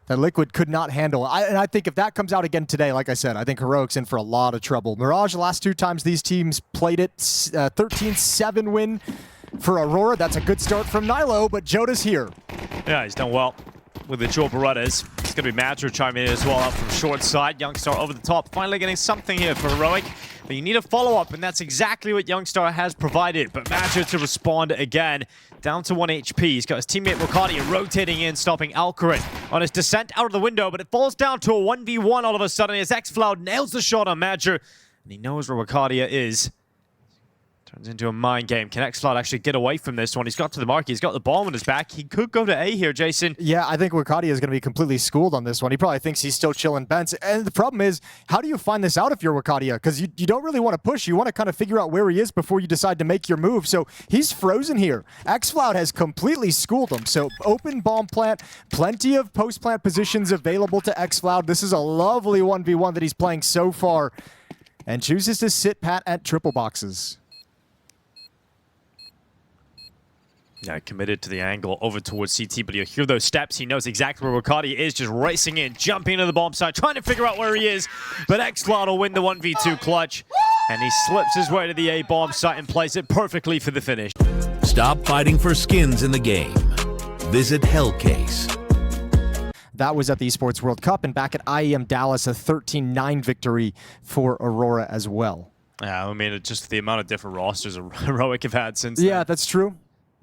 that Liquid could not handle. And I think if that comes out again today, like I said, I think Heroic's in for a lot of trouble. Mirage, the last 2 times these teams played it, 13-7 win for Aurora. That's a good start from Nilo, but Joda's here. Yeah, he's done well with the dual Berettas. It's going to be Madra chiming in as well up from short side. Youngstar over the top, finally getting something here for Heroic. But you need a follow-up, and that's exactly what Youngstar has provided. But Madra to respond again, down to 1 HP. He's got his teammate Rakadia rotating in, stopping Alcarin on his descent out of the window, but it falls down to a 1v1 all of a sudden as Exclon nails the shot on Madra, and he knows where Rakadia is. Turns into a mind game. Can Exclon actually get away from this one? He's got to the mark. He's got the bomb on his back. He could go to A here, Jason. Yeah, I think Rakadia is going to be completely schooled on this one. He probably thinks he's still chilling Bents. And the problem is, how do you find this out if you're Rakadia? Because you don't really want to push. You want to kind of figure out where he is before you decide to make your move. So he's frozen here. Xfloud has completely schooled him. So open bomb plant, plenty of post-plant positions available to Xfloud. This is a lovely 1v1 that he's playing so far. And chooses to sit pat at triple boxes. Yeah, committed to the angle over towards CT, but you'll hear those steps. He knows exactly where Rakadia is, just racing in, jumping into the bomb site, trying to figure out where he is. But Exclon will win the 1v2 clutch, and he slips his way to the A bomb site and plays it perfectly for the finish. Stop fighting for skins in the game. Visit Hellcase. That was at the Esports World Cup, and back at IEM Dallas, a 13-9 victory for Aurora as well. Yeah, I mean, just the amount of different rosters Heroic have had since Yeah, then. that's true.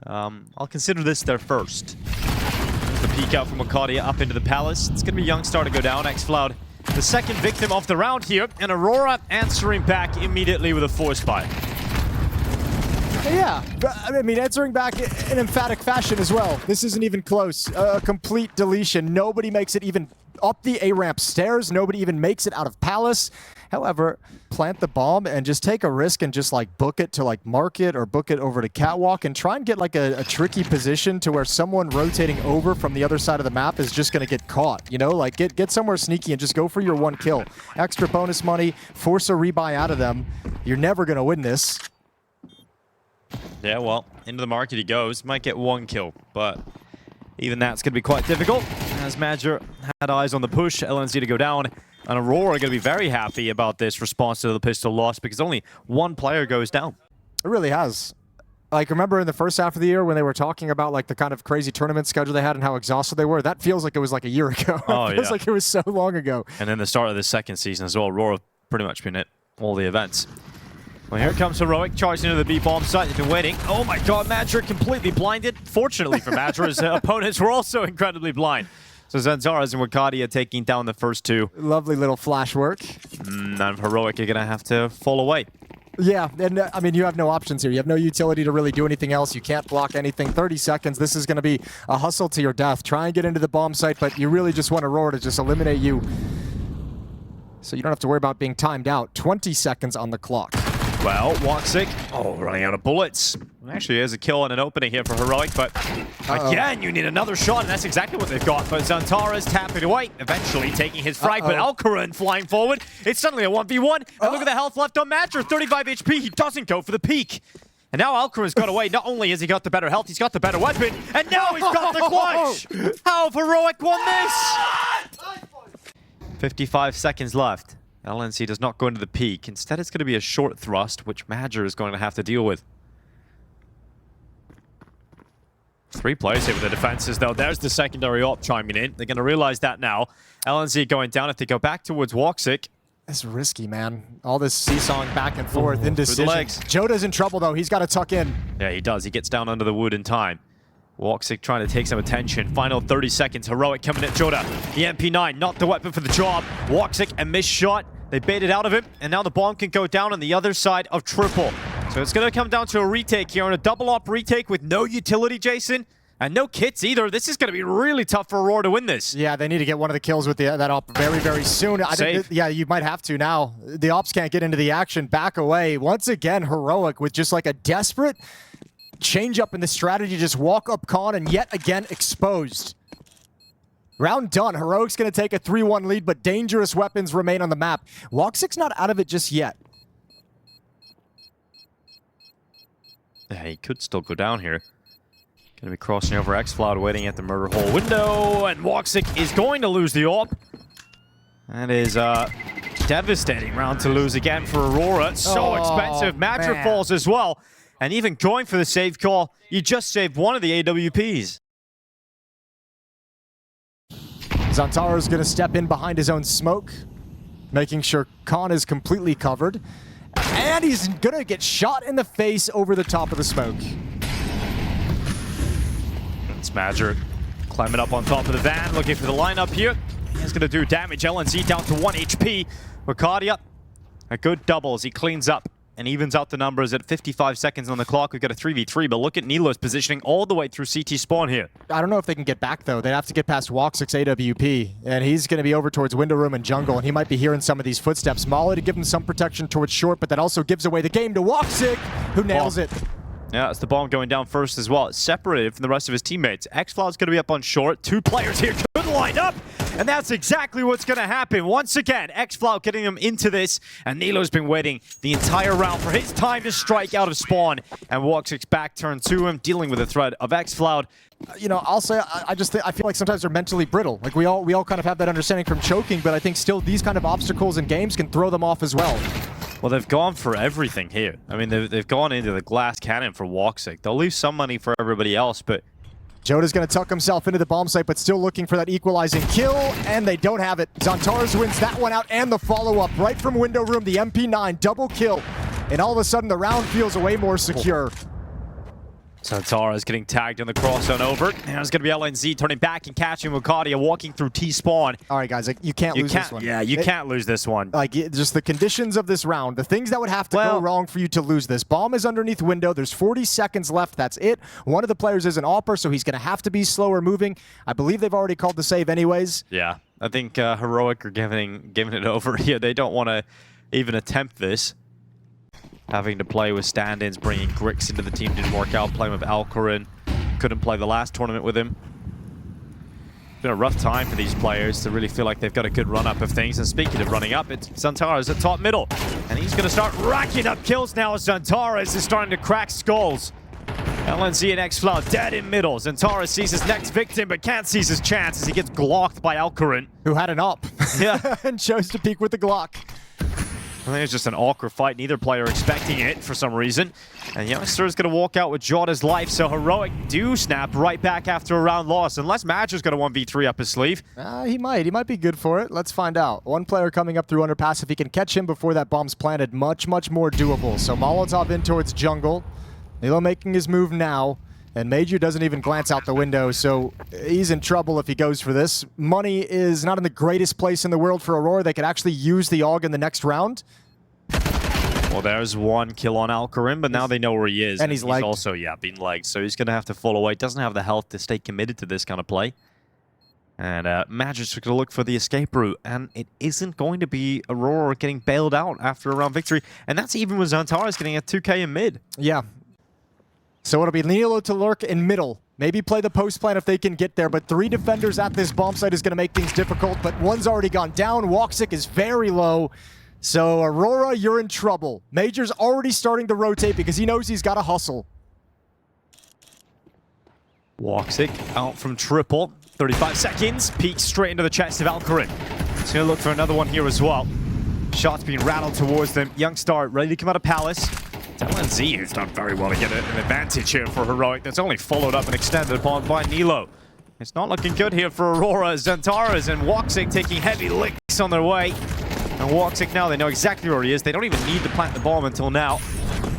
I'll consider this their first. There's the peek out from Rakadia up into the palace. It's going to be Youngstar to go down. Xfloud, the second victim of the round here, and Aurora answering back immediately with a force buy. Yeah, I mean, answering back in emphatic fashion as well. This isn't even close. A complete deletion. Nobody makes it even up the A-ramp stairs. Nobody even makes it out of Palace. However, plant the bomb and just take a risk and just like book it to like market or book it over to catwalk and try and get like a tricky position to where someone rotating over from the other side of the map is just going to get caught. You know, like get somewhere sneaky and just go for your 1 kill. Extra bonus money, force a rebuy out of them. You're never going to win this. Yeah, well, into the market he goes. Might get 1 kill, but even that's going to be quite difficult. As Madra had eyes on the push, LNZ to go down. And Aurora are going to be very happy about this response to the pistol loss because only 1 player goes down. It really has. Like, remember in the first half of the year when they were talking about like the kind of crazy tournament schedule they had and how exhausted they were? That feels like it was like a year ago. Oh, it feels like it was so long ago. And then the start of the second season as well. Aurora pretty much been at all the events. Well, here comes Heroic, charging into the B bomb site. They've been waiting. Oh my god, Madra completely blinded. Fortunately for Madra, his opponents were also incredibly blind. So Zanzaras and Rakadia taking down the first 2. Lovely little flash work. And Heroic are going to have to fall away. Yeah, and I mean, you have no options here. You have no utility to really do anything else. You can't block anything. 30 seconds. This is going to be a hustle to your death. Try and get into the bomb site, but you really just want Aurora to just eliminate you. So you don't have to worry about being timed out. 20 seconds on the clock. Well, Woxic, running out of bullets. Actually, there's a kill and an opening here for Heroic, but again, you need another shot, and that's exactly what they've got. But Zantara's tapping away, eventually taking his frag, but Alcarin flying forward. It's suddenly a 1v1, and look at the health left on Madra, 35 HP. He doesn't go for the peak. And now Alcarin's got away. Not only has he got the better health, he's got the better weapon, and now he's got the clutch. How have Heroic won this? 55 seconds left. LNC does not go into the peak. Instead, it's going to be a short thrust, which Madra is going to have to deal with. 3 players here with the defenses, though. There's the secondary op chiming in. They're going to realize that now. LNC going down. If they go back towards Woxic. It's risky, man. All this seesawing back and forth, indecision. legs. Joda's in trouble, though. He's got to tuck in. Yeah, he does. He gets down under the wood in time. Woxic trying to take some attention. Final 30 seconds. Heroic coming at Joda. The MP9, not the weapon for the job. Woxic, a missed shot. They baited out of him, and now the bomb can go down on the other side of triple. So it's going to come down to a retake here, and a double op retake with no utility, Jason, and no kits either. This is going to be really tough for Aurora to win this. Yeah, they need to get one of the kills with that op very, very soon. I think yeah, you might have to now. The ops can't get into the action. Back away. Once again, Heroic with just like a desperate change up in the strategy. Just walk up con, and yet again exposed. Round done. Heroic's going to take a 3-1 lead, but dangerous weapons remain on the map. Woxic's not out of it just yet. Yeah, he could still go down here. Gonna be crossing over Exclon, waiting at the murder hole window, and Woxic is going to lose the AWP. That is a devastating round to lose again for Aurora. So expensive. Madra falls as well. And even going for the save call, you just saved one of the AWPs. Zantaro's going to step in behind his own smoke, making sure Khan is completely covered. And he's going to get shot in the face over the top of the smoke. It's Madra climbing up on top of the van, looking for the lineup here. He's going to do damage. LNZ down to 1 HP. Ricardia, a good double as he cleans up and evens out the numbers at 55 seconds on the clock. We've got a 3v3, but look at Nilo's positioning all the way through CT spawn here. I don't know if they can get back, though. They'd have to get past Woxic's AWP, and he's going to be over towards window room and jungle, and he might be hearing some of these footsteps. Molly to give him some protection towards short, but that also gives away the game to Woxic, who nails it. Yeah, it's the bomb going down first as well. It's separated from the rest of his teammates. Exclon's going to be up on short. 2 players here could line up, and that's exactly what's going to happen. Once again, Exclon getting him into this, and Nilo's been waiting the entire round for his time to strike out of spawn, and Woxic's back turned to him, dealing with the threat of Exclon. You know, I'll say I feel like sometimes they're mentally brittle. Like we all kind of have that understanding from choking, but I think still these kind of obstacles in games can throw them off as well. Well, they've gone for everything here. I mean, they've gone into the glass cannon for Woxic. They'll leave some money for everybody else, but Joda's going to tuck himself into the bomb site, but still looking for that equalizing kill, and they don't have it. Zantares wins that one out and the follow-up right from window room, the MP9 double kill, and all of a sudden the round feels way more secure. Zantares getting tagged in the cross zone over. And it's going to be LNZ turning back and catching Ricardia walking through T-spawn. All right, guys, like, you can't lose this one. Yeah, you can't lose this one. Like, just the conditions of this round, the things that would have to go wrong for you to lose this. Bomb is underneath window. There's 40 seconds left. That's it. One of the players is an AWPer, so he's going to have to be slower moving. I believe they've already called the save anyways. Yeah, I think Heroic are giving it over here. They don't want to even attempt this. Having to play with stand-ins, bringing Grix into the team didn't work out. Playing with Alcorin, couldn't play the last tournament with him. It's been a rough time for these players to really feel like they've got a good run-up of things. And speaking of running up, it's Zantares at top middle. And he's going to start racking up kills now as Zantares is starting to crack skulls. LNZ and Exclon dead in middle. Zantares sees his next victim, but can't seize his chance as he gets glocked by Alcorin. Who had an up. Yeah. And chose to peek with the Glock. I think it's just an awkward fight. Neither player expecting it for some reason. And Youngster is going to walk out with Joda's life. So Heroic do snap right back after a round loss. Unless Madger's got a 1v3 up his sleeve. He might. He might be good for it. Let's find out. One player coming up through underpass. If he can catch him before that bomb's planted, much, much more doable. So Molotov in towards jungle. Nilo making his move now. And Major doesn't even glance out the window, so he's in trouble if he goes for this. Money is not in the greatest place in the world for Aurora. They could actually use the AUG in the next round. Well, there's one kill on Alcorin, but now they know where he is. And he's legged. Also, being legged, so he's going to have to fall away. Doesn't have the health to stay committed to this kind of play. And Magic's going to look for the escape route, and it isn't going to be Aurora getting bailed out after a round victory. And that's even with Zantares getting a 2K in mid. Yeah. So it'll be Nilo to lurk in middle. Maybe play the post plan if they can get there, but 3 defenders at this bomb site is going to make things difficult, but one's already gone down. Woxic is very low. So Aurora, you're in trouble. Major's already starting to rotate because he knows he's got to hustle. Woxic out from triple. 35 seconds. Peeks straight into the chest of Alcorin. He's going to look for another one here as well. Shots being rattled towards them. Youngstar ready to come out of Palace. LNZ who's done very well to get an advantage here for Heroic. That's only followed up and extended upon by Nilo. It's not looking good here for Aurora. Zantares and Woxic taking heavy licks on their way. And Woxic now, they know exactly where he is. They don't even need to plant the bomb until now.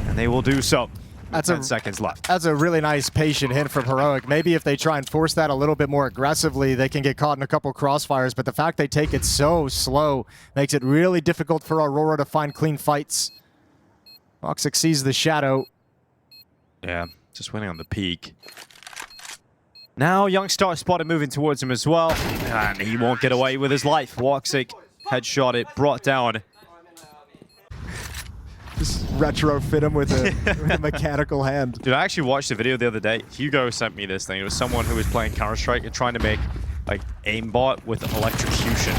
And they will do so. That's 10 seconds left. That's a really nice patient hit from Heroic. Maybe if they try and force that a little bit more aggressively, they can get caught in a couple crossfires. But the fact they take it so slow makes it really difficult for Aurora to find clean fights. Woxic sees the shadow. Yeah, just waiting on the peak. Now Youngstar spotted moving towards him as well. And he won't get away with his life. Woxic headshot it, brought down. Just retrofit him with a mechanical hand. Dude, I actually watched a video the other day. Hugo sent me this thing. It was someone who was playing Counter-Strike and trying to make like aimbot with electrocution.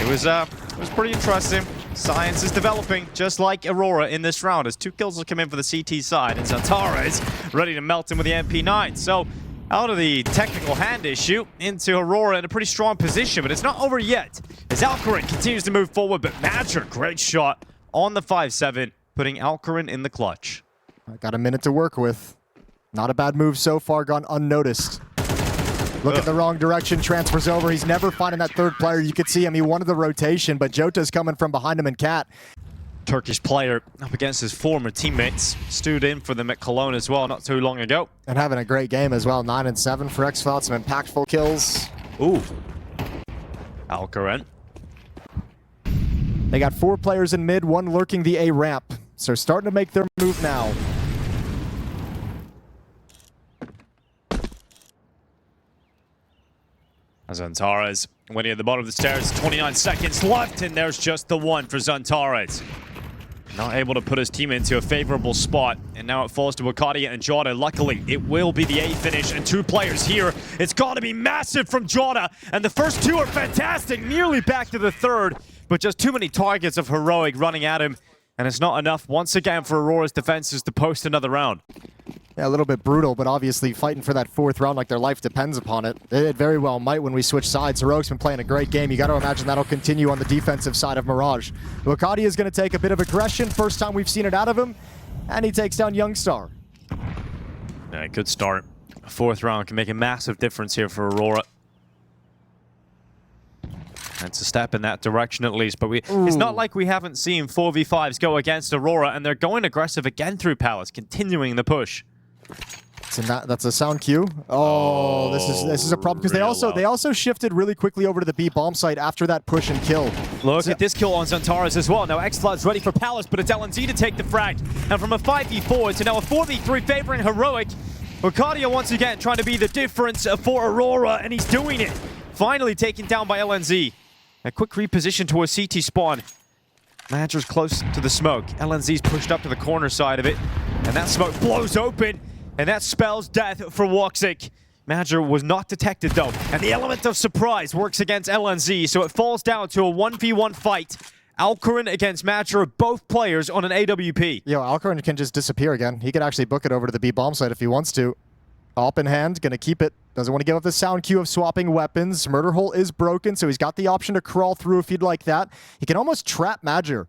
It was pretty interesting. Science is developing, just like Aurora in this round, as 2 kills will come in for the CT side, and Zantares ready to melt him with the MP9. So out of the technical hand issue into Aurora in a pretty strong position, but it's not over yet. As Alcarin continues to move forward, but Madger, great shot on the 5-7, putting Alcarin in the clutch. I got a minute to work with. Not a bad move so far, gone unnoticed. Look at the wrong direction, transfers over. He's never finding that third player. You could see him, he wanted the rotation, but Jota's coming from behind him and Cat. Turkish player up against his former teammates. Stood in for them at Cologne as well not too long ago. And having a great game as well. 9 and 7 for Exclon, some impactful kills. Ooh. Alcarin. They got 4 players in mid, 1 lurking the A ramp. So starting to make their move now. Zantares winning at the bottom of the stairs. 29 seconds left, and there's just the one for Zantares. Not able to put his team into a favorable spot, and now it falls to Wakadia and Jota. Luckily, it will be the A finish, and 2 players here. It's got to be massive from Jota, and the first 2 are fantastic, nearly back to the third, but just too many targets of Heroic running at him, and it's not enough once again for Aurora's defenses to post another round. Yeah, a little bit brutal, but obviously fighting for that 4th round like their life depends upon it. It very well might when we switch sides. Heroic's been playing a great game. You got to imagine that'll continue on the defensive side of Mirage. Wakadia is going to take a bit of aggression. First time we've seen it out of him, and he takes down Youngstar. Yeah, good start. A 4th round can make a massive difference here for Aurora. It's a step in that direction at least, but it's not like we haven't seen 4v5s go against Aurora, and they're going aggressive again through Palace, continuing the push. That's a sound cue. Oh, this is a problem because they also shifted really quickly over to the B bomb site after that push and kill. Look at this kill on Zantares as well. Now Exclon's ready for Palace, but it's LNZ to take the frag. And from a 5v4 to now a 4v3 favoring Heroic. Wakadia once again trying to be the difference for Aurora, and he's doing it. Finally taken down by LNZ. A quick reposition to a CT spawn. Madger's close to the smoke. LNZ's pushed up to the corner side of it, and that smoke blows open. And that spells death for Woxic. Madger was not detected though. And the element of surprise works against LNZ, so it falls down to a 1v1 fight. Alcarin against Madger, both players on an AWP. Yo, Alcarin can just disappear again. He could actually book it over to the B bomb site if he wants to. Op in hand, gonna keep it. Doesn't want to give up the sound cue of swapping weapons. Murder hole is broken, so he's got the option to crawl through if he'd like that. He can almost trap Madger.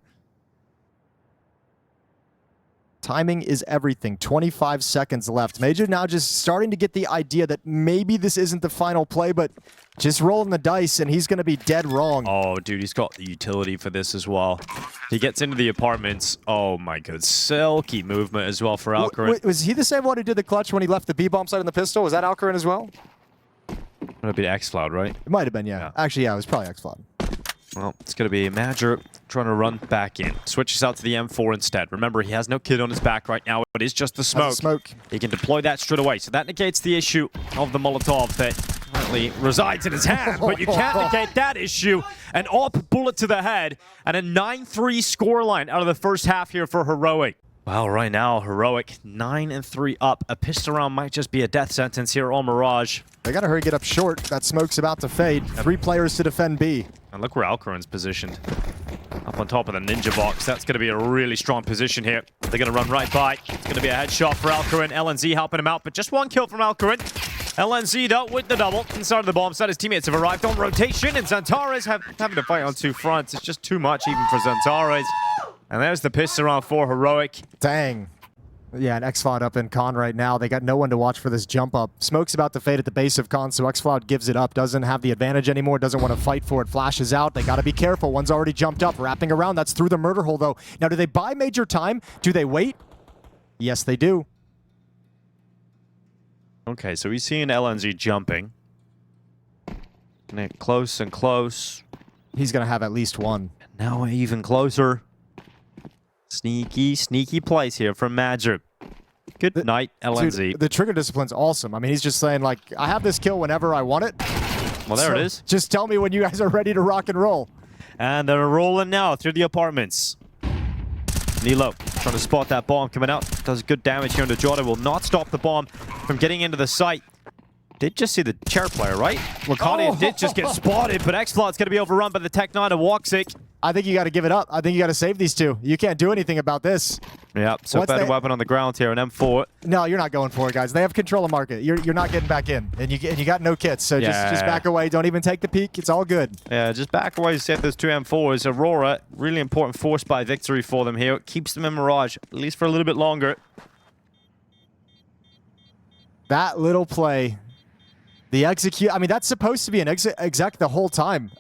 Timing is everything. 25 seconds left. Major now just starting to get the idea that maybe this isn't the final play, but just rolling the dice, and he's going to be dead wrong. Oh, dude, he's got the utility for this as well. He gets into the apartments. Oh, my God. Silky movement as well for Alcarin. Was he the same one who did the clutch when he left the B-bomb side on the pistol? Was that Alcarin as well? It'll be Xcloud, right? It might have been, yeah. Actually, yeah, it was probably Xcloud. Well, it's going to be Madger trying to run back in. Switches out to the M4 instead. Remember, he has no kid on his back right now. It is just the smoke. He can deploy that straight away. So that negates the issue of the Molotov that currently resides in his hand. But you can't negate that issue. An AWP bullet to the head and a 9-3 scoreline out of the first half here for Heroic. Well, right now, Heroic 9-3 up. A pistol round might just be a death sentence here on Mirage. They gotta hurry, get up short. That smoke's about to fade. 3 players to defend B. And look where Alcarin's positioned. Up on top of the ninja box. That's going to be a really strong position here. They're going to run right by. It's going to be a headshot for Alcarin. LNZ helping him out, but just 1 kill from Alcarin. LNZ though with the double inside of the bomb site. His teammates have arrived on rotation, and Zantares having to fight on 2 fronts. It's just too much even for Zantares. And there's the pistol round for Heroic. Dang. Yeah, and Xcloud up in Con right now. They got no one to watch for this jump up. Smoke's about to fade at the base of Con, so Xcloud gives it up. Doesn't have the advantage anymore. Doesn't want to fight for it. Flashes out. They got to be careful. One's already jumped up. Wrapping around. That's through the murder hole, though. Now, do they buy major time? Do they wait? Yes, they do. Okay, so he's seeing LNZ jumping. Close and close. He's going to have at least 1. Now even closer. Sneaky, sneaky plays here from Madger. Good night, LNZ. Dude, the trigger discipline's awesome. I mean, he's just saying, like, I have this kill whenever I want it. Well, there it is. Just tell me when you guys are ready to rock and roll. And they're rolling now through the apartments. Nilo trying to spot that bomb coming out. Does good damage here into Jota. Will not stop the bomb from getting into the site. Did just see the chair player, right? Wakadia did just get spotted, but Xclon's going to be overrun by the Tech 9 of Woxic. I think you got to give it up. I think you got to save these two. You can't do anything about this. Yeah, so Once better they- weapon on the ground here, an M4. No, you're not going for it, guys. They have control of market. You're not getting back in, and you got no kits. So just back away. Don't even take the peek. It's all good. Yeah, just back away, save those two M4s. Aurora, really important force by victory for them here. Keeps them in Mirage, at least for a little bit longer. That little play, the execute. I mean, that's supposed to be an exec the whole time.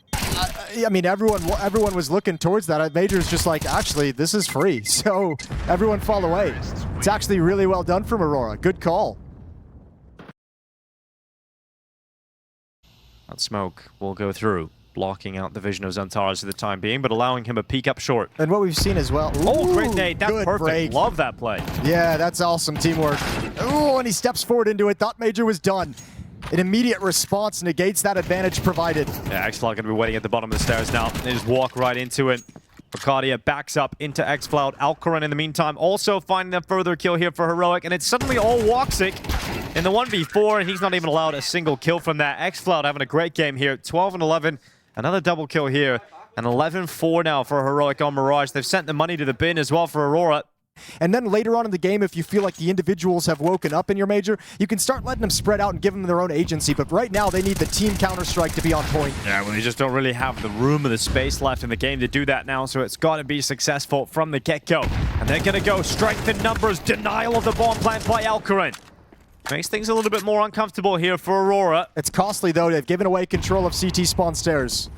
I mean, everyone was looking towards that. Major's just like, actually, this is free. So everyone fall away. It's actually really well done from Aurora. Good call. That smoke will go through, blocking out the vision of Xantares for the time being, but allowing him a peek up short. And what we've seen as well. Oh, Ooh, great nade. That's good perfect. break. Love that play. Yeah, that's awesome teamwork. Oh, and he steps forward into it. Thought Major was done. An immediate response negates that advantage provided. Yeah, Exclon going to be waiting at the bottom of the stairs now. They just walk right into it. Arcadia backs up into Xcloud. Alcoran in the meantime also finding a further kill here for Heroic, and it's suddenly all Woxic in the 1v4, and he's not even allowed a single kill from that. Xcloud having a great game here. 12 and 11. Another double kill here. And 11-4 now for Heroic on Mirage. They've sent the money to the bin as well for Aurora. And then later on in the game, if you feel like the individuals have woken up in your major, you can start letting them spread out and give them their own agency. But right now, they need the team Counter-Strike to be on point. Yeah, well, they just don't really have the room or the space left in the game to do that now, so it's got to be successful from the get-go. And they're going to go strength in numbers, denial of the bomb plant by Alcaran. Makes things a little bit more uncomfortable here for Aurora. It's costly, though. They've given away control of CT spawn stairs.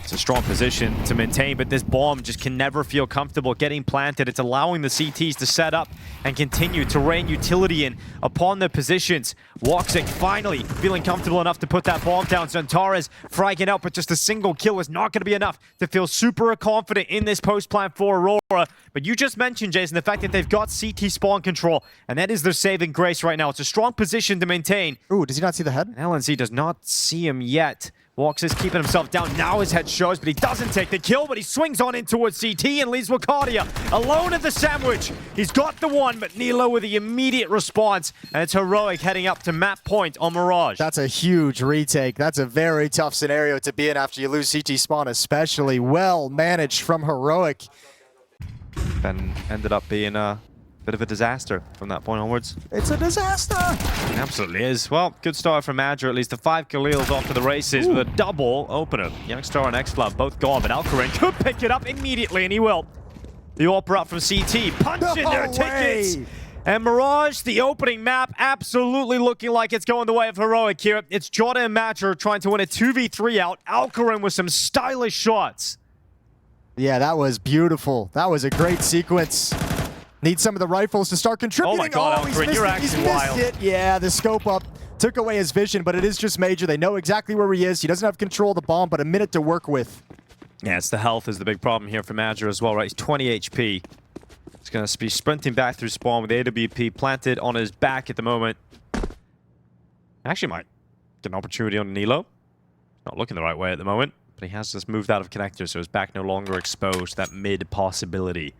It's a strong position to maintain, but this bomb just can never feel comfortable getting planted. It's allowing the CTs to set up and continue to rain utility in upon their positions. Woxic finally feeling comfortable enough to put that bomb down. Xantares fragging out, but just a single kill is not going to be enough to feel super confident in this post-plant for Aurora. But you just mentioned, Jason, the fact that they've got CT spawn control, and that is their saving grace right now. It's a strong position to maintain. Ooh, does he not see the head? LNC does not see him yet. Wox is keeping himself down. Now his head shows, but he doesn't take the kill, but he swings on in towards CT and leaves Wakadia alone at the sandwich. He's got the one, but Nilo with the immediate response, and it's Heroic heading up to map point on Mirage. That's a huge retake. That's a very tough scenario to be in after you lose CT spawn, especially well managed from Heroic. Ben ended up being a bit of a disaster from that point onwards. It's a disaster. It absolutely is. Well, good start from Madger, at least. The 5 Khalils off to the races with a double opener. Youngstar and Xcloud both gone, but Alcaran could pick it up immediately, and he will. The AWP up from CT, punching their tickets. And Mirage, the opening map, absolutely looking like it's going the way of Heroic here. It's Jota and Madger trying to win a 2v3 out. Alcaran with some stylish shots. Yeah, that was beautiful. That was a great sequence. Need some of the rifles to start contributing. Oh my God, Alcaran, you're actually wild. It. Yeah, the scope up took away his vision, but it is just Major. They know exactly where he is. He doesn't have control of the bomb, but a minute to work with. Yeah, it's the health is the big problem here for Madger as well, right? He's 20 HP. He's going to be sprinting back through spawn with the AWP planted on his back at the moment. Actually might get an opportunity on Nilo. Not looking the right way at the moment, but he has just moved out of connector, so his back no longer exposed to that mid possibility.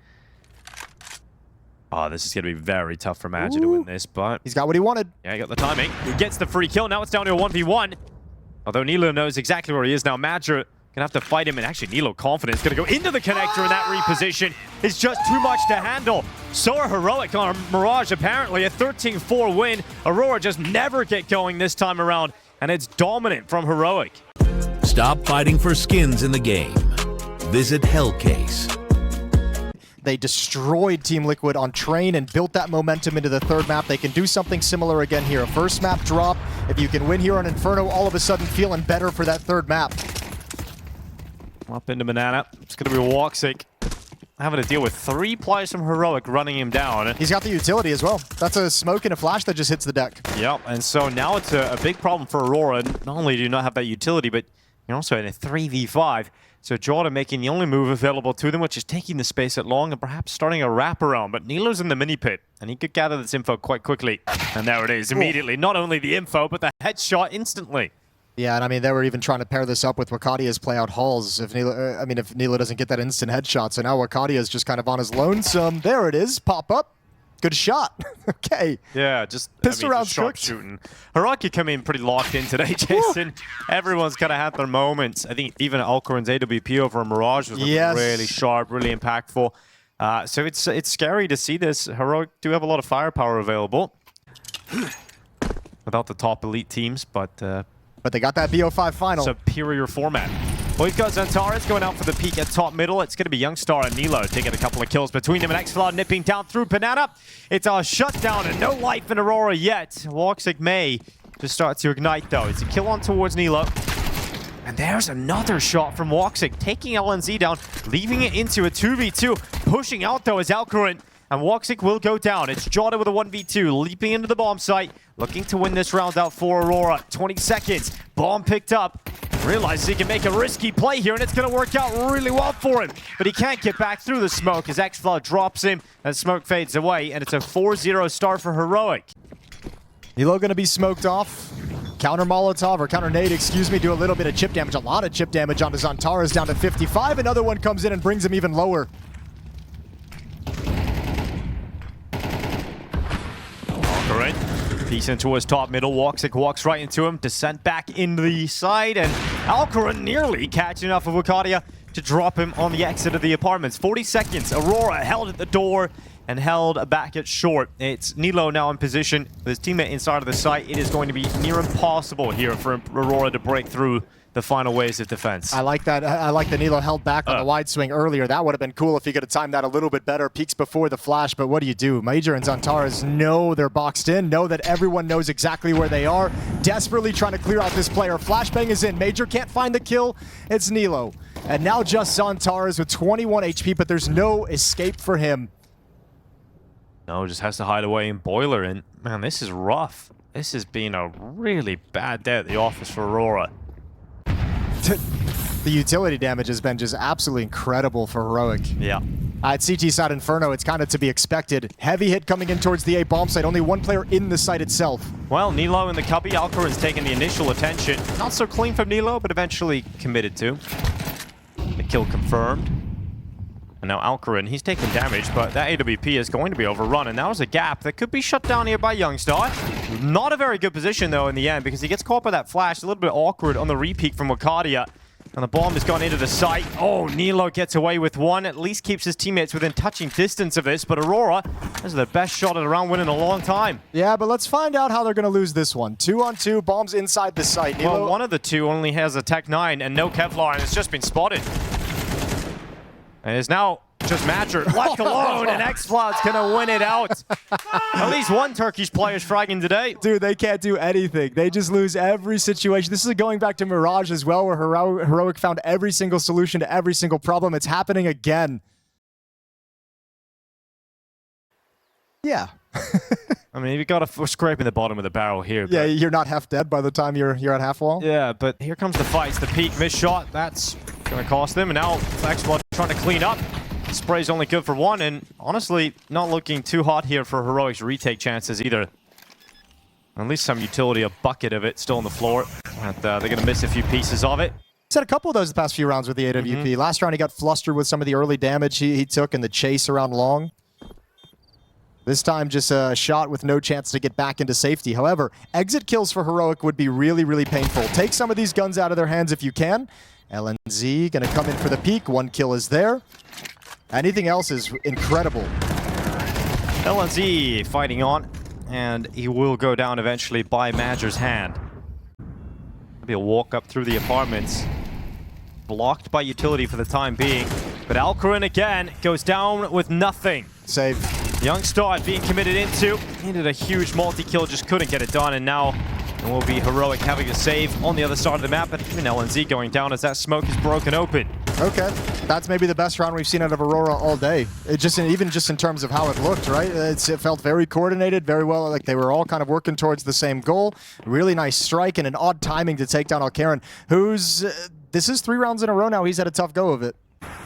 Oh, this is going to be very tough for Madger to win this, but... He's got what he wanted. Yeah, he got the timing. He gets the free kill. Now it's down to a 1v1. Although Nilo knows exactly where he is now. Madger gonna have to fight him, and actually Nilo confident is gonna go into the connector, and that reposition is just too much to handle. So are Heroic on Mirage, apparently. A 13-4 win. Aurora just never get going this time around, and it's dominant from Heroic. Stop fighting for skins in the game. Visit Hellcase. They destroyed Team Liquid on Train and built that momentum into the third map. They can do something similar again here. A first map drop. If you can win here on Inferno, all of a sudden feeling better for that third map. Up into Banana. It's going to be Woxic having to deal with 3 players from Heroic running him down. He's got the utility as well. That's a smoke and a flash that just hits the deck. Yep, and so now it's a big problem for Aurora. Not only do you not have that utility, but you're also in a 3v5. So Jordan making the only move available to them, which is taking the space at long and perhaps starting a wraparound. But Nilo's in the mini pit, and he could gather this info quite quickly. And there it is, immediately. Not only the info, but the headshot instantly. Yeah, and I mean, they were even trying to pair this up with Wakadia's play out halls. If Nilo doesn't get that instant headshot, so now Wakadia's just kind of on his lonesome. There it is, pop up. Good shot. Okay. Yeah, just Pistol rounds sharp cooked. shooting. Heroic come in pretty locked in today, Jason. Everyone's kind of had their moments. I think even Alcoran's AWP over Mirage was looking really sharp, really impactful. So it's scary to see this. Heroic do have a lot of firepower available. Without the top elite teams, but they got that BO5 final. Superior format. Well, we've got Zantares going out for the peak at top middle. It's going to be Youngstar and Nilo taking a couple of kills between them, and Exclon nipping down through Banana. It's a shutdown and no life in Aurora yet. Woxic may just start to ignite though. It's a kill on towards Nilo. And there's another shot from Woxic, taking LNZ down, leaving it into a 2v2. Pushing out though is Alcoran. And Woxic will go down. It's Jota with a 1v2, leaping into the bomb site, looking to win this round out for Aurora. 20 seconds, bomb picked up. Realizes he can make a risky play here, and it's going to work out really well for him. But he can't get back through the smoke as X-Flood drops him, and smoke fades away, and it's a 4-0 start for Heroic. Nilo going to be smoked off. Counter Molotov, or counter nade, excuse me, do a little bit of chip damage. A lot of chip damage onto Zantares down to 55. Another one comes in and brings him even lower. Alright. Decent towards top middle. Woxic walks right into him. Descent back into the side, and Alcoran nearly catching enough of Wukadia to drop him on the exit of the apartments. 40 seconds. Aurora held at the door and held back at short. It's Nilo now in position with his teammate inside of the site. It is going to be near impossible here for Aurora to break through the final waves of defense. I like that. I like that Nilo held back on the wide swing earlier. That would have been cool if he could have timed that a little bit better. Peeks before the flash, but what do? Major and Zantares know they're boxed in, know that everyone knows exactly where they are, desperately trying to clear out this player. Flashbang is in. Major can't find the kill. It's Nilo. And now just Zantares with 21 HP, but there's no escape for him. No, just has to hide away in Boiler, and man, this is rough. This has been a really bad day at the office for Aurora. The utility damage has been just absolutely incredible for Heroic. Yeah. At CT side Inferno, it's kind of to be expected. Heavy hit coming in towards the A bomb site. Only one player in the site itself. Well, Nilo in the cubby. Alcoran's taking the initial attention. Not so clean from Nilo, but eventually committed to. The kill confirmed. And now Alcoran, he's taking damage, but that AWP is going to be overrun, and that was a gap that could be shut down here by Youngstar. Not a very good position, though, in the end, because he gets caught by that flash. A little bit awkward on the repeat from Wukadia. And the bomb has gone into the site. Oh, Nilo gets away with one. At least keeps his teammates within touching distance of this, but Aurora, this is their best shot at a round win in a long time. Yeah, but let's find out how they're going to lose this one. 2-on-2, bombs inside the site. Well, one of the two only has a Tech 9 and no Kevlar, and it's just been spotted. And it's now just Matcher left alone, and X-Flood's gonna win it out. At least one Turkish player's fragging today. Dude, they can't do anything. They just lose every situation. This is going back to Mirage as well, where Heroic found every single solution to every single problem. It's happening again. Yeah. I mean, you got a scraping the bottom of the barrel here. Yeah, you're not half dead by the time you're at half wall. Yeah, but here comes the fights. The peak missed shot. That's gonna cost them. And now X-Flood trying to clean up. Spray's only good for one, and honestly, not looking too hot here for Heroic's retake chances either. At least some utility, a bucket of it still on the floor. And, they're gonna miss a few pieces of it. He's had a couple of those the past few rounds with the AWP. Last round he got flustered with some of the early damage he took in the chase around long. This time just a shot with no chance to get back into safety. However, exit kills for Heroic would be really, really painful. Take some of these guns out of their hands if you can. LNZ gonna come in for the peak. One kill is there. Anything else is incredible. LNZ fighting on, and he will go down eventually by Madger's hand. Maybe a walk up through the apartments. Blocked by utility for the time being. But Alcoran again goes down with nothing. Save. Youngstar being committed into. Needed a huge multi-kill, just couldn't get it done, and now it will be Heroic having a save on the other side of the map, but even LNZ going down as that smoke is broken open. Okay, that's maybe the best round we've seen out of Aurora all day. Even just in terms of how it looked, right? It felt very coordinated, very well, like they were all kind of working towards the same goal. Really nice strike and an odd timing to take down Alcaran, who's... this is 3 rounds in a row now. He's had a tough go of it.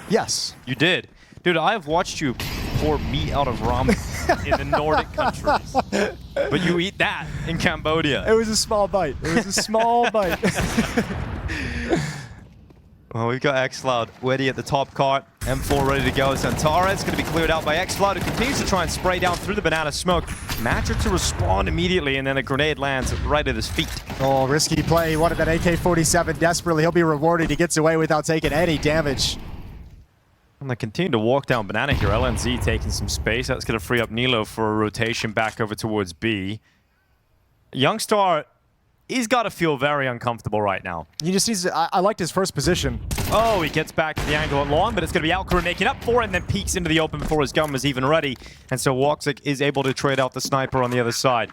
Yes. You did. Dude, I have watched you pour meat out of ramen in the Nordic countries. But you eat that in Cambodia. It was a small bite. It was a small bite. Well, we've got Exclon ready at the top cart. M4 ready to go. Xantara is going to be cleared out by Exclon, who continues to try and spray down through the banana smoke. Magic to respond immediately, and then a grenade lands right at his feet. Oh, risky play. He wanted that AK-47 desperately. He'll be rewarded. He gets away without taking any damage. And they continue to walk down banana here. LNZ taking some space. That's going to free up Nilo for a rotation back over towards B. Youngstar, he's got to feel very uncomfortable right now. He just needs to, I liked his first position. Oh, he gets back to the angle at long, but it's going to be Alkura making up for it and then peeks into the open before his gun was even ready. And so Woxic is able to trade out the sniper on the other side.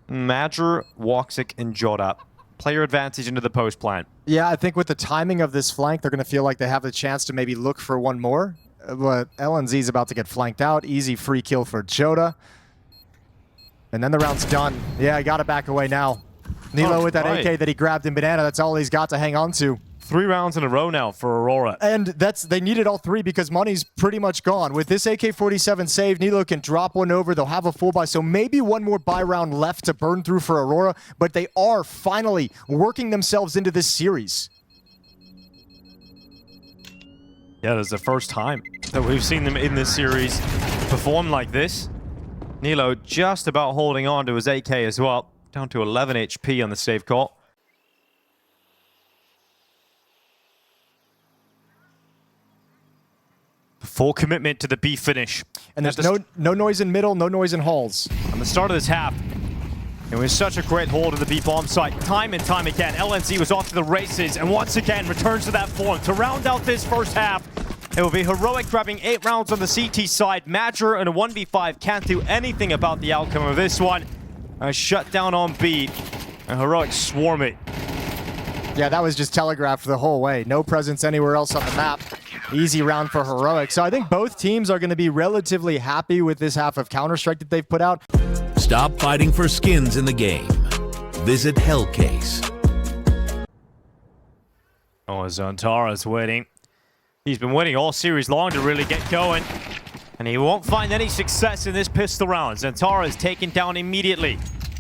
Major, Woxic, and Jota. Player advantage into the post plant. Yeah, I think with the timing of this flank, they're going to feel like they have the chance to maybe look for one more. But LNZ is about to get flanked out. Easy free kill for Jota. And then the round's done. Yeah, I got to back away now. Nilo with that AK that he grabbed in banana, that's all he's got to hang on to. 3 rounds in a row now for Aurora. And they needed all 3 because money's pretty much gone. With this AK-47 save, Nilo can drop one over. They'll have a full buy. So maybe one more buy round left to burn through for Aurora. But they are finally working themselves into this series. Yeah, this is the first time that we've seen them in this series perform like this. Nilo just about holding on to his AK as well. Down to 11 HP on the save call. Full commitment to the B finish. And there's no noise in middle, no noise in halls. On the start of this half, it was such a great hold of the B bomb site. Time and time again, LNZ was off to the races and once again returns to that form. To round out this first half, it will be Heroic grabbing 8 rounds on the CT side. Major in a 1v5 can't do anything about the outcome of this one. A shutdown on B, and Heroic swarm it. Yeah, that was just telegraphed the whole way. No presence anywhere else on the map. Easy round for Heroic. So I think both teams are going to be relatively happy with this half of Counter-Strike that they've put out. Stop fighting for skins in the game. Visit Hellcase. Oh, Xantara's waiting. He's been waiting all series long to really get going. And he won't find any success in this pistol round. Xantara is taken down immediately.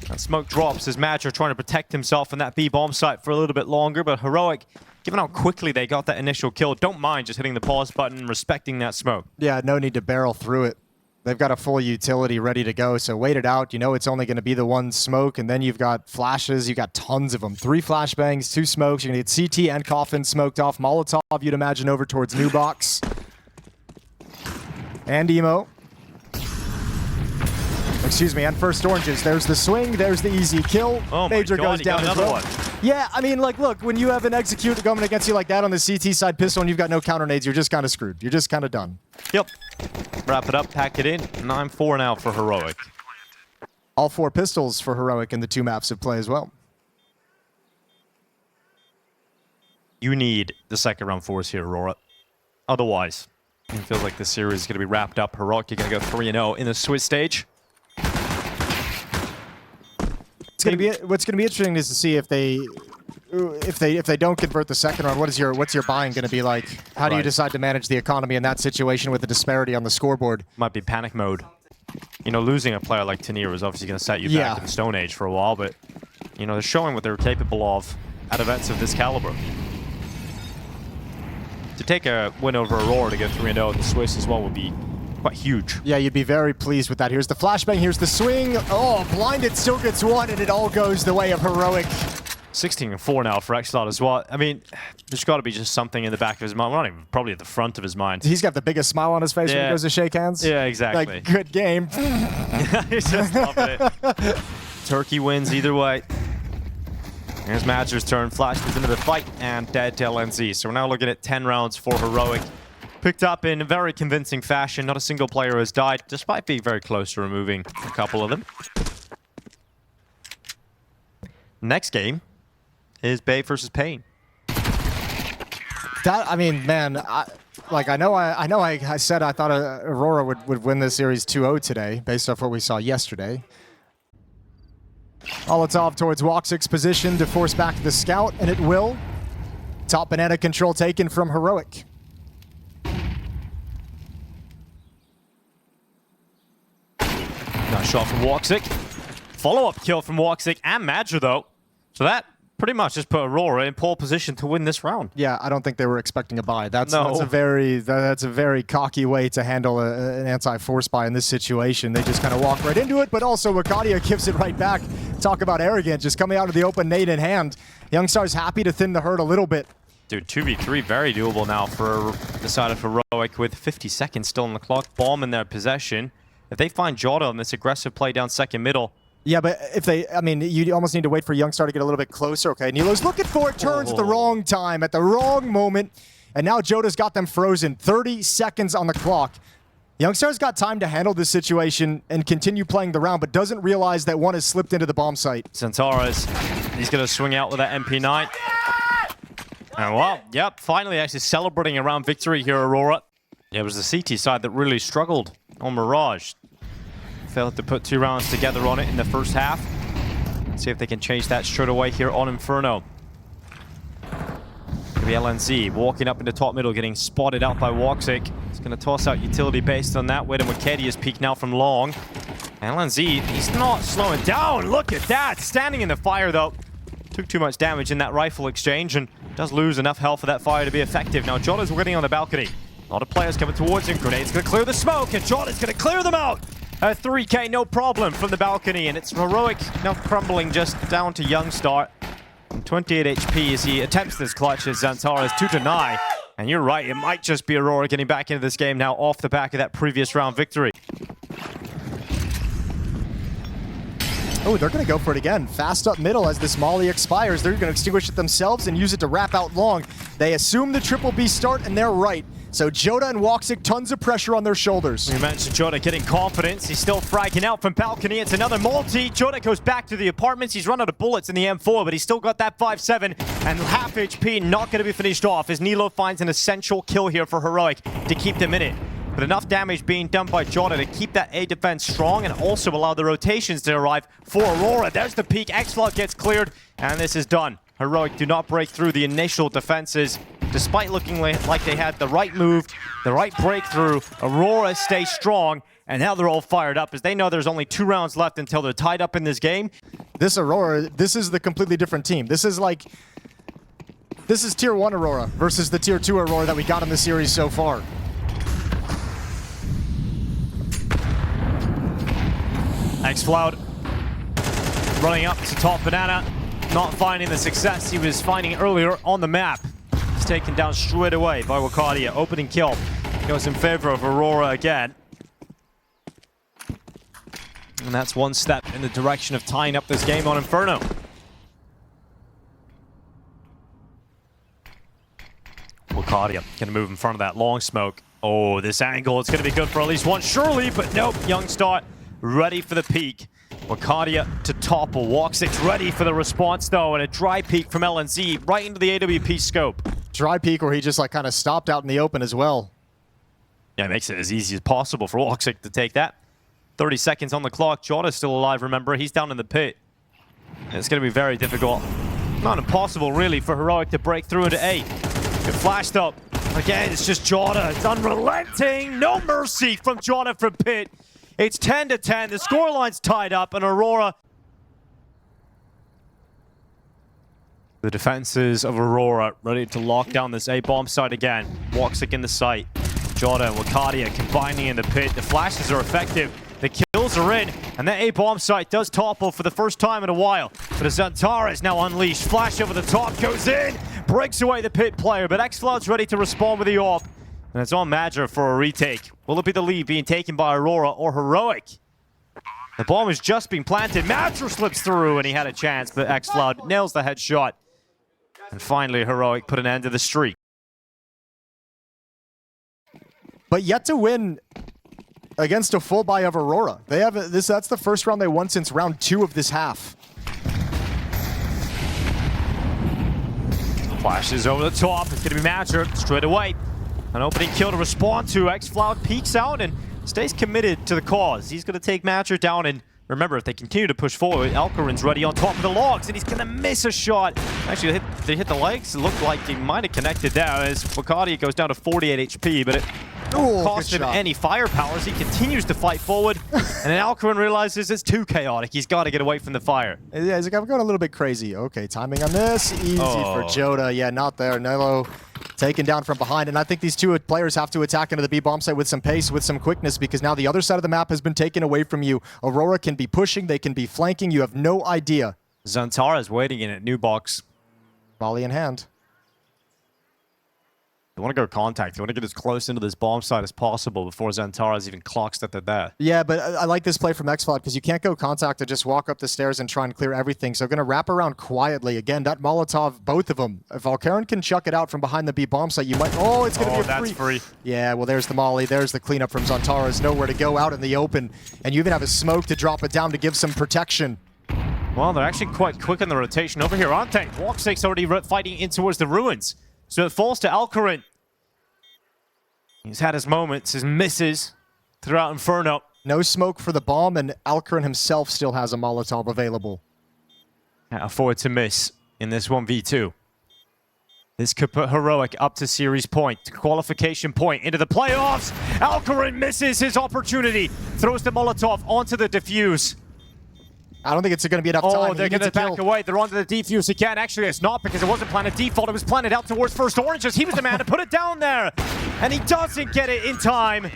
That smoke drops as Major trying to protect himself from that B-bomb site for a little bit longer. But Heroic, given how quickly they got that initial kill, don't mind just hitting the pause button, respecting that smoke. Yeah, no need to barrel through it. They've got a full utility ready to go, so wait it out. You know it's only going to be the one smoke, and then you've got flashes. You've got tons of them. 3 flashbangs, 2 smokes. You're going to get CT and Coffin smoked off. Molotov, you'd imagine, over towards New Box. And Emo. Excuse me, and first oranges. There's the swing, there's the easy kill. Oh my Major God, goes down another one. Yeah, I mean, like, look, when you have an executor coming against you like that on the CT side pistol and you've got no counter nades, you're just kind of screwed. You're just kind of done. Yep. Wrap it up, pack it in. 9-4 now for Heroic. All 4 pistols for Heroic in the 2 maps of play as well. You need the second round force here, Aurora. Otherwise, it feels like this series is going to be wrapped up. Heroic, you're going to go 3-0 in the Swiss stage. What's going to be interesting is to see if they don't convert the second round. What's your buying going to be like? How do you decide to manage the economy in that situation with the disparity on the scoreboard? Might be panic mode. You know, losing a player like Tanir is obviously going to set you back in the Stone Age for a while, but you know they're showing what they're capable of at events of this caliber. To take a win over Aurora to get 3-0 in the Swiss as well would be quite huge. Yeah, you'd be very pleased with that. Here's the flashbang, here's the swing. Oh, blinded still gets 1, and it all goes the way of Heroic. 16-4 now for Exclon as well. I mean, there's got to be just something in the back of his mind. Well, not even probably at the front of his mind. He's got the biggest smile on his face when he goes to shake hands. Yeah, exactly. Like, good game. He's just loving it. Turkey wins either way. Here's Major's turn. Flash goes into the fight and dead to LNZ. So we're now looking at 10 rounds for Heroic. Picked up in a very convincing fashion. Not a single player has died, despite being very close to removing a couple of them. Next game is Bay versus Pain. That, I mean, man, I said I thought Aurora would win this series 2-0 today, based off what we saw yesterday. Molotov towards Woxic's position to force back the scout, and it will. Top banana control taken from Heroic. Nice shot from Woxic. Follow-up kill from Woxic and Major, though. So that pretty much just put Aurora in pole position to win this round. Yeah, I don't think they were expecting a buy. That's No. a very cocky way to handle an anti-force buy in this situation. They just kind of walk right into it, but also Wakadia gives it right back. Talk about arrogant, just coming out of the open nade in hand. Youngstar's happy to thin the herd a little bit. Dude, 2v3 very doable now for the side of Heroic with 50 seconds still on the clock. Bomb in their possession. If they find Jota on this aggressive play down second middle. Yeah, but if they, I mean, you almost need to wait for Youngstar to get a little bit closer. Okay, Nilo's looking for it, turns at the wrong time, at the wrong moment, and now Jota's got them frozen. 30 seconds on the clock. Youngstar's got time to handle this situation and continue playing the round, but doesn't realize that one has slipped into the bomb site. Centaurus, he's going to swing out with that MP9. And well, yep, finally actually celebrating a round victory here, Aurora. It was the CT side that really struggled on Mirage. Failed to put 2 rounds together on it in the first half. See if they can change that straight away here on Inferno. The LNZ walking up into top middle, getting spotted out by Woxic. He's going to toss out utility based on that. Wait, and Wakadia peak now from long. LNZ, he's not slowing down. Look at that. Standing in the fire, though. Took too much damage in that rifle exchange and does lose enough health for that fire to be effective. Now, Jota's waiting on the balcony. A lot of players coming towards him. Grenade's going to clear the smoke, and Jota's going to clear them out. 3K, no problem from the balcony, and it's Heroic now crumbling just down to Youngstar. 28 HP as he attempts this clutch as Xantares to deny. And you're right, it might just be Aurora getting back into this game now off the back of that previous round victory. Oh, they're going to go for it again. Fast up middle as this molly expires. They're going to extinguish it themselves and use it to wrap out long. They assume the triple B start, and they're right. So Jota and Woxic, tons of pressure on their shoulders. We mentioned Jota getting confidence. He's still fragging out from balcony. It's another multi. Jota goes back to the apartments. He's run out of bullets in the M4, but he's still got that 5-7 and half HP. Not going to be finished off as Nilo finds an essential kill here for Heroic to keep them in it. But enough damage being done by Jota to keep that A defense strong and also allow the rotations to arrive for Aurora. There's the peak. Exclon gets cleared, and this is done. Heroic do not break through the initial defenses. Despite looking like they had the right move, the right breakthrough, Aurora stays strong, and now they're all fired up as they know there's only 2 rounds left until they're tied up in this game. This Aurora, this is the completely different team. This is Tier 1 Aurora versus the Tier 2 Aurora that we got in the series so far. Exclon running up to top banana, not finding the success he was finding earlier on the map. He's taken down straight away by Wakadia. Opening kill goes in favor of Aurora again. And that's one step in the direction of tying up this game on Inferno. Wakadia gonna move in front of that long smoke. Oh, this angle, it's gonna be good for at least one, surely, but nope, Youngstar ready for the peak. Wakadia to topple. Woxic's ready for the response though, and a dry peek from LNZ right into the AWP scope. Dry peek where he just like kind of stopped out in the open as well. Yeah, it makes it as easy as possible for Woxic to take that. 30 seconds on the clock. Jota's still alive, remember. He's down in the pit. And it's going to be very difficult. Not impossible, really, for Heroic to break through into A. Good flash though. Again, it's just Jota. It's unrelenting. No mercy from Jota from pit. It's 10-10. The scoreline's tied up, and Aurora. The defenses of Aurora ready to lock down this A-bomb site again. Woxic in the site. Jota and Wakadia combining in the pit. The flashes are effective. The kills are in, and that A-bomb site does topple for the first time in a while. But as Xantara is now unleashed, flash over the top, goes in, breaks away the pit player, but Exclon's ready to respond with the AWP. And it's on MIBR for a retake. Will it be the lead being taken by Aurora or Heroic? The bomb has just been planted. MIBR slips through, and he had a chance, but Exclon nails the headshot. And finally, Heroic put an end to the streak. But yet to win against a full buy of Aurora. They have that's the first round they won since round 2 of this half. Flashes over the top. It's going to be MIBR straight away. An opening kill to respond to. Exclon peeks out and stays committed to the cause. He's going to take MIBR down, and remember, if they continue to push forward, Alcarin's ready on top of the logs, and he's going to miss a shot. Actually, they hit the legs. It looked like he might have connected there as Wakadia goes down to 48 HP, but it Ooh, cost good him shot. any firepower as he continues to fight forward. And then Alcarin realizes it's too chaotic. He's got to get away from the fire. Yeah, he's like, I'm going a little bit crazy. Okay, timing on this. Easy for Oh. Joda. Yeah, not there. Nelo taken down from behind. And I think these two players have to attack into the B bomb site with some pace, with some quickness, because now the other side of the map has been taken away from you. Aurora can be pushing. They can be flanking. You have no idea. Zantara's waiting in at new box. Volley in hand. They want to go contact. They want to get as close into this bomb site as possible before Zantara's even clocks that they're there. Yeah, but I like this play from Exclon because you can't go contact and just walk up the stairs and try and clear everything. So going to wrap around quietly. Again, that Molotov, both of them. If Valkyrin can chuck it out from behind the B bomb site, you might... Oh, it's going to be a that's free. Yeah, well, there's the molly. There's the cleanup from Zantara's. Nowhere to go out in the open. And you even have a smoke to drop it down to give some protection. Well, they're actually quite quick in the rotation over here, aren't they? Walkstick's already fighting in towards the ruins. So it falls to Alcarin. He's had his moments, his misses throughout Inferno. No smoke for the bomb, and Alcarin himself still has a Molotov available. Can't afford to miss in this 1v2. This could put Heroic up to series point, qualification point, into the playoffs. Alcarin misses his opportunity, throws the Molotov onto the defuse. I don't think it's going to be enough time. Oh, He they're going needs to a back kill. away. They're onto the defuse again. Actually, it's not because it wasn't planted default. It was planted out towards first oranges. He was the man to put it down there. And he doesn't get it in time.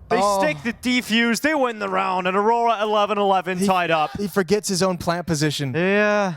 They stick the defuse. They win the round. And Aurora 11-11 tied up. He forgets his own plant position. Yeah.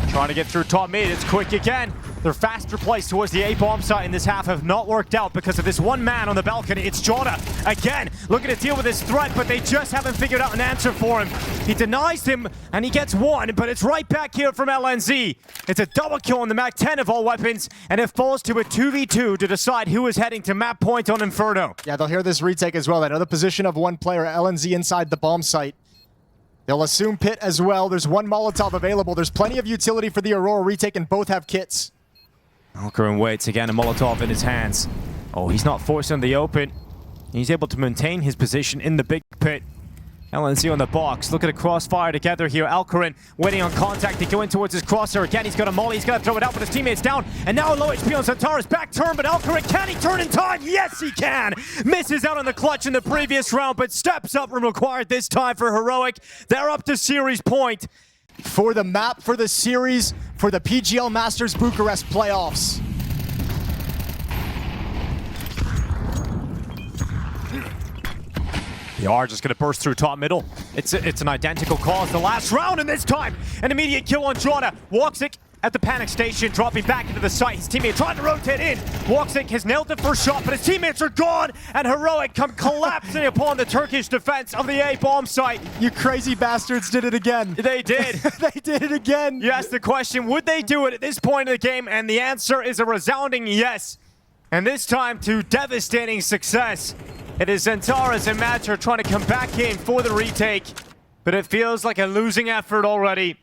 Trying to get through top mid. It's quick again. Their faster plays towards the A bomb site in this half have not worked out because of this one man on the balcony. It's Joda again, looking to deal with this threat, but they just haven't figured out an answer for him. He denies him, and he gets one, but it's right back here from LNZ. It's a double kill on the Mac 10 of all weapons, and it falls to a 2v2 to decide who is heading to map point on Inferno. Yeah, they'll hear this retake as well. That other position of one player, LNZ inside the bomb site. They'll assume pit as well. There's one Molotov available. There's plenty of utility for the Aurora retake, and both have kits. Alcarin waits again, a Molotov in his hands. Oh, he's not forced in the open. He's able to maintain his position in the big pit. LNC on the box. Look at a crossfire together here. Alcarin waiting on contact to go in towards his crosser. Again, he's got a molly. He's got to throw it out, but his teammate's down. And now a low HP on Zantara's back turn, but Alcarin, can he turn in time? Yes, he can. Misses out on the clutch in the previous round, but steps up and required this time for Heroic. They're up to series point. For the map, for the series, for the PGL Masters Bucharest playoffs. They are just going to burst through top middle. It's an identical call as the last round, and this time an immediate kill on Joda. Walksick at the panic station, dropping back into the site. His teammate trying to rotate in. Walksick has nailed the first shot, but his teammates are gone, and Heroic come collapsing upon the Turkish defense of the A bomb site. You crazy bastards did it again. They did. They did it again. You asked the question, would they do it at this point in the game? And the answer is a resounding yes. And this time to devastating success. It is Zantara's and Matcher trying to come back in for the retake, but it feels like a losing effort already.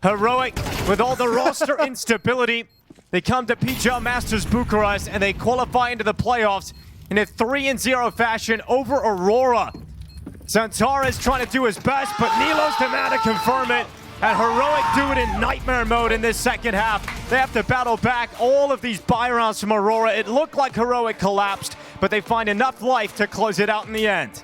Heroic, with all the roster instability, they come to PGL Masters Bucharest and they qualify into the playoffs in a 3-0 fashion over Aurora. Zantara is trying to do his best, but Nilo's the man to confirm it. And Heroic do it in nightmare mode in this second half. They have to battle back all of these buy rounds from Aurora. It looked like Heroic collapsed, but they find enough life to close it out in the end.